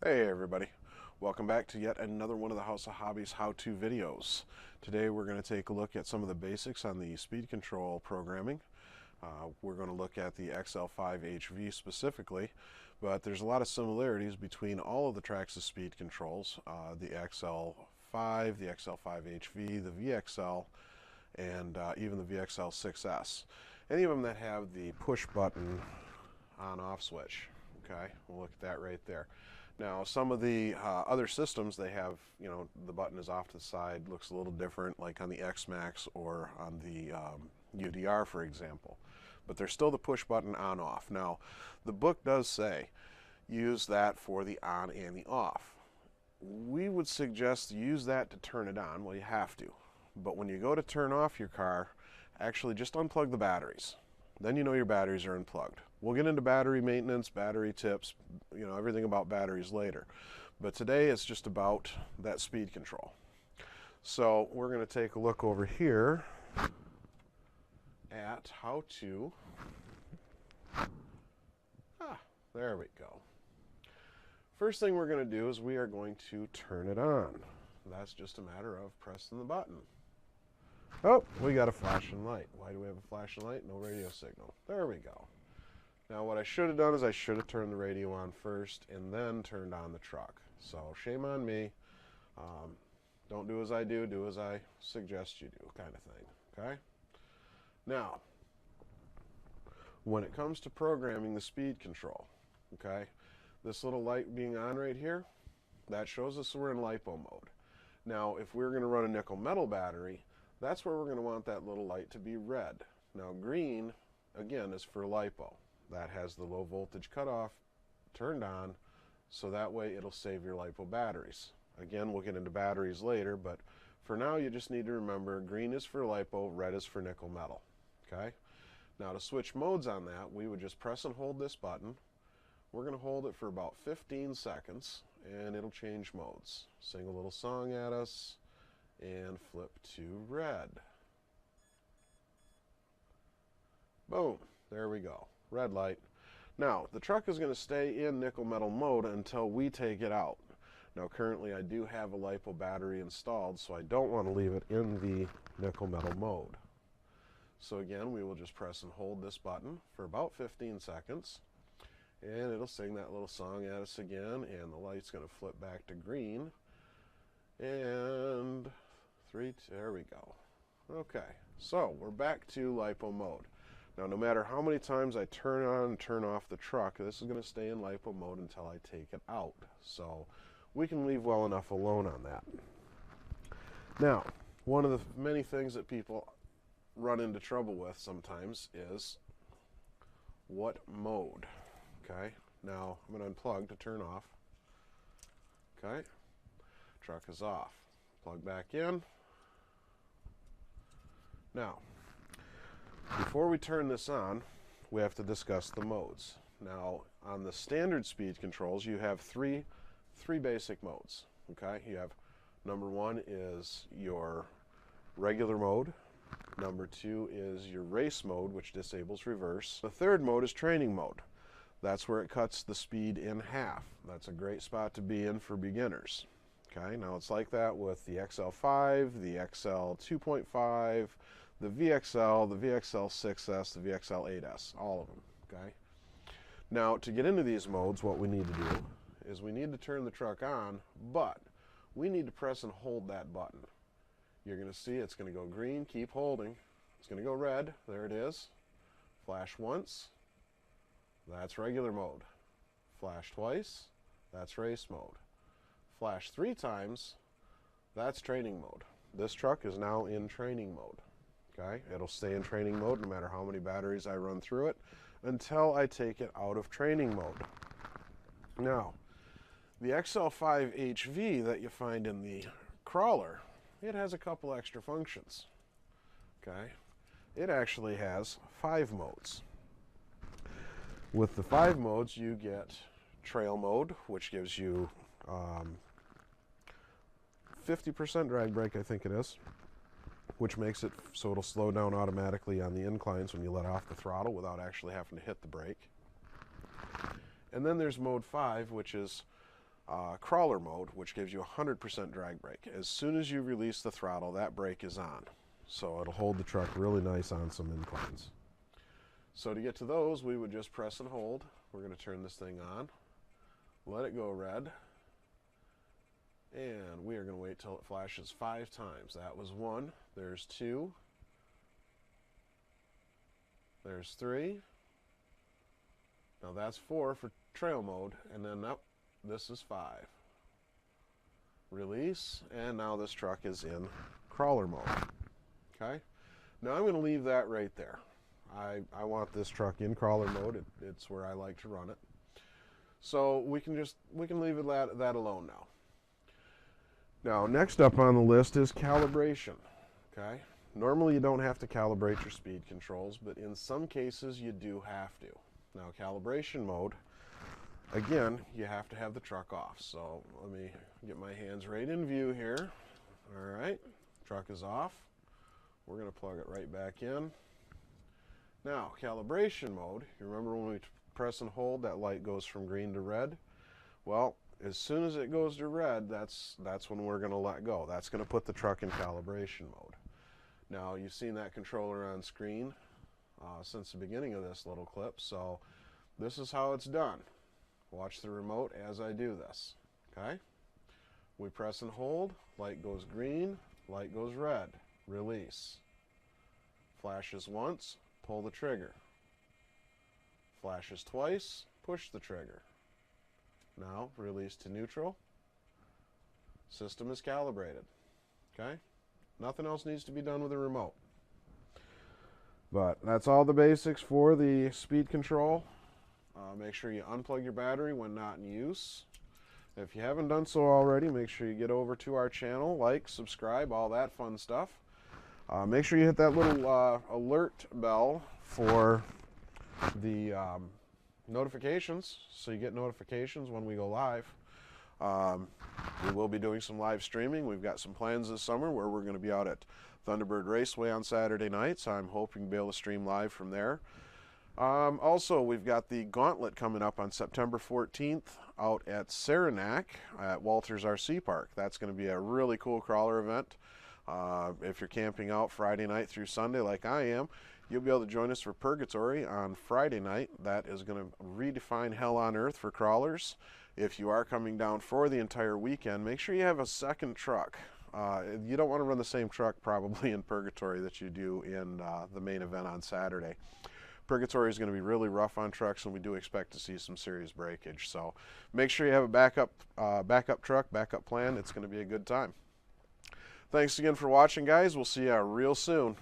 Hey everybody, welcome back to yet another one of the House of Hobbies how-to videos. Today we're going to take a look at some of the basics on the speed control programming. We're going to look at the XL5HV specifically, but there's a lot of similarities between all of the Traxxas speed controls, the XL5, the XL5HV, the VXL, and even the VXL6S. Any of them that have the push button on-off switch. Okay, we'll look at that right there. Now, some of the other systems, they have, the button is off to the side, looks a little different, like on the X-Max or on the UDR, for example. But there's still the push button on-off. Now, the book does say use that for the on and the off. We would suggest to use that to turn it on. Well, you have to. But when you go to turn off your car, actually just unplug the batteries. Then you know your batteries are unplugged. We'll get into battery maintenance, battery tips, everything about batteries later. But today it's just about that speed control. So we're going to take a look over here at how to, there we go. First thing we're going to do is we are going to turn it on. That's just a matter of pressing the button. Oh, we got a flashing light. Why do we have a flashing light? No radio signal. There we go. Now what I should have done is I should have turned the radio on first and then turned on the truck. So shame on me. Don't do as I do, do as I suggest you do, kind of thing. Okay? Now, when it comes to programming the speed control, okay, this little light being on right here, that shows us we're in LiPo mode. Now, if we're going to run a nickel metal battery, that's where we're going to want that little light to be red. Now green, again, is for LiPo. That has the low voltage cutoff turned on, so that way it'll save your LiPo batteries. Again, we'll get into batteries later, but for now you just need to remember green is for LiPo, red is for nickel metal. Okay? Now to switch modes on that, we would just press and hold this button. We're going to hold it for about 15 seconds, and it'll change modes. Sing a little song at us, and flip to red. Boom, there we go, red light. Now, the truck is going to stay in nickel metal mode until we take it out. Now, currently I do have a LiPo battery installed, so I don't want to leave it in the nickel metal mode. So again, we will just press and hold this button for about 15 seconds, and it'll sing that little song at us again, and the light's going to flip back to green, and there we go. Okay, so we're back to LiPo mode. Now, no matter how many times I turn on and turn off the truck, this is going to stay in LiPo mode until I take it out. So we can leave well enough alone on that. Now, one of the many things that people run into trouble with sometimes is what mode. Okay, now I'm going to unplug to turn off. Okay, truck is off. Plug back in. Now, before we turn this on, we have to discuss the modes. Now, on the standard speed controls, you have three basic modes. Okay, you have number one is your regular mode. Number two is your race mode, which disables reverse. The third mode is training mode. That's where it cuts the speed in half. That's a great spot to be in for beginners. Okay, now it's like that with the XL5, the XL 2.5, the VXL, the VXL6S, the VXL8S, all of them. Okay. Now to get into these modes, what we need to do is we need to turn the truck on, but we need to press and hold that button. You're going to see it's going to go green, keep holding. It's going to go red, there it is. Flash once, that's regular mode. Flash twice, that's race mode. Flash 3 times, that's training mode. This truck is now in training mode. Okay, it'll stay in training mode no matter how many batteries I run through it until I take it out of training mode. Now, the XL5HV that you find in the crawler, it has a couple extra functions. Okay, it actually has 5 modes. With the 5 modes, you get trail mode, which gives you 50% drag brake, I think it is, which makes it so it'll slow down automatically on the inclines when you let off the throttle without actually having to hit the brake. And then there's mode 5, which is crawler mode, which gives you 100% drag brake. As soon as you release the throttle, that brake is on. So it'll hold the truck really nice on some inclines. So to get to those, we would just press and hold. We're going to turn this thing on, let it go red, and we are going to wait till it flashes 5 times. That was 1, there's 2, there's 3, now that's 4 for trail mode, and then this is 5. Release, and now this truck is in crawler mode. Okay, now I'm going to leave that right there. I want this truck in crawler mode. It's where I like to run it. So we can leave it that alone now. Now next up on the list is calibration. Okay, normally you don't have to calibrate your speed controls, but in some cases you do have to. Now calibration mode, again, you have to have the truck off. So let me get my hands right in view here. All right, truck is off. We're going to plug it right back in. Now, calibration mode, you remember when we press and hold, that light goes from green to red? Well, as soon as it goes to red, that's when we're going to let go. That's going to put the truck in calibration mode. Now, you've seen that controller on screen since the beginning of this little clip, so this is how it's done. Watch the remote as I do this. Okay? We press and hold, light goes green, light goes red. Release. Flashes once, pull the trigger. Flashes twice, push the trigger. Now release to neutral. System is calibrated. Okay? Nothing else needs to be done with the remote. But that's all the basics for the speed control. Make sure you unplug your battery when not in use. If you haven't done so already, make sure you get over to our channel, like, subscribe, all that fun stuff. Make sure you hit that little alert bell for the notifications, so you get notifications when we go live. We will be doing some live streaming. We've got some plans this summer where we're going to be out at Thunderbird Raceway on Saturday nights. I'm hoping to be able to stream live from there. Also, we've got the Gauntlet coming up on September 14th out at Saranac at Walters RC Park. That's going to be a really cool crawler event. If you're camping out Friday night through Sunday like I am, you'll be able to join us for Purgatory on Friday night. That is going to redefine hell on earth for crawlers. If you are coming down for the entire weekend, make sure you have a second truck. You don't want to run the same truck probably in Purgatory that you do in the main event on Saturday. Purgatory is going to be really rough on trucks, and we do expect to see some serious breakage. So make sure you have a backup truck, backup plan. It's going to be a good time. Thanks again for watching, guys. We'll see you real soon.